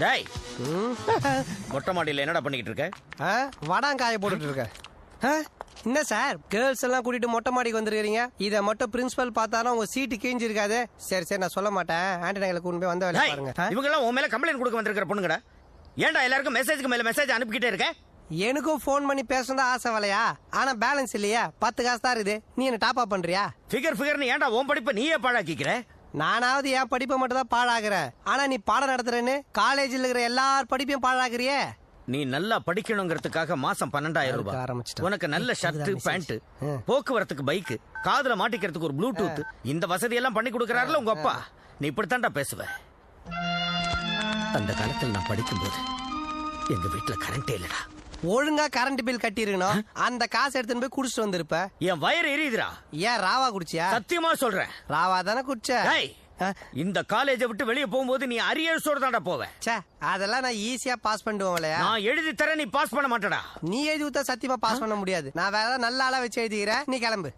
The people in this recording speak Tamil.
டேய் மொட்டை மாடியில் என்னடா பண்ணிக்கிட்டு இருக்க? வடாங்காய போட்டுட்டு இருக்க. என்ன சார் கேர்ள்ஸ் எல்லாம் கூட்டிட்டு மொட்டை மாடிக்கு வந்துருக்கீங்க? இதை மட்டும் பிரின்சிபல் பார்த்தாலும் உங்க சீட்டு கிழிஞ்சிருக்காது. சரி சரி நான் சொல்ல மாட்டேன். ஆண்டனை கூட்டு போய் வந்த வேலை பாருங்க. இவங்க எல்லாம் உன் மேல கம்ப்ளைண்ட் கொடுக்க வந்திருக்கிற பொண்ணுங்கடா. ஏன்டா எல்லாருக்கும் மெசேஜ்க்கு மேல மெசேஜ் அனுப்பிக்கிட்டே இருக்க? எனக்கும் போன் பண்ணி பேசணும் தான் ஆசை வலையா. ஆனா பேலன்ஸ் இல்லையா? 10 காசு தான் இருக்குது. நீ என்ன டாப் அப் பண்றியா? ஃபிகர்னு ஏன்டா உன் படிப்பை நீயே பாழாக்கிக்கிற? நானாவது என் படிப்பை மட்டும் தான் பாழாகிறேன். ஆனா நீ பாடம் நடத்துறேன்னு காலேஜில் இருக்கிற எல்லார் படிப்பையும் பாழாகிறியே. நீ நல்லா படிக்கணுங்கிறதுக்காக மாசம் 12,000 ரூபாய். உனக்கு நல்ல ஷர்ட் பேண்ட், போக்குவரத்துக்கு பைக், காதுல மாட்டிக்கிறதுக்கு ஒரு ப்ளூடூத், இந்த வசதி எல்லாம் பண்ணி கொடுக்கறாருல உங்க அப்பா. நீ இப்படித்தான்டா பேசுவ. அந்த காலத்தில் நான் படிக்கும்போது எங்க வீட்டுல கரண்டே இல்லடா. ஒழுங்கா கரண்ட் பில் கட்டிருக்கணும். அந்த காசு எடுத்துன்னு போய் குடிச்சிட்டு வந்திருப்ப. என் வயிறு எரியுதுடா. ஏன் ராவா குடிச்சியா? சத்தியமா சொல்றேன், ராவா தானே குடிச்ச. இந்த காலேஜை விட்டு வெளியே போகும்போது நீ அரியர்ஸோட தான்டா போவேன். அதெல்லாம் நான் ஈஸியா பாஸ் பண்ணிடுவேன். நான் எழுதி தர, நீ பாஸ் பண்ண மாட்டடா. நீ எழுதி ஊத்தா சத்தியமா பாஸ் பண்ண முடியாது. நான் வேற ஏதாவது நல்ல ஆளா வச்சு எழுதிக்கிறேன். நீ கிளம்பு.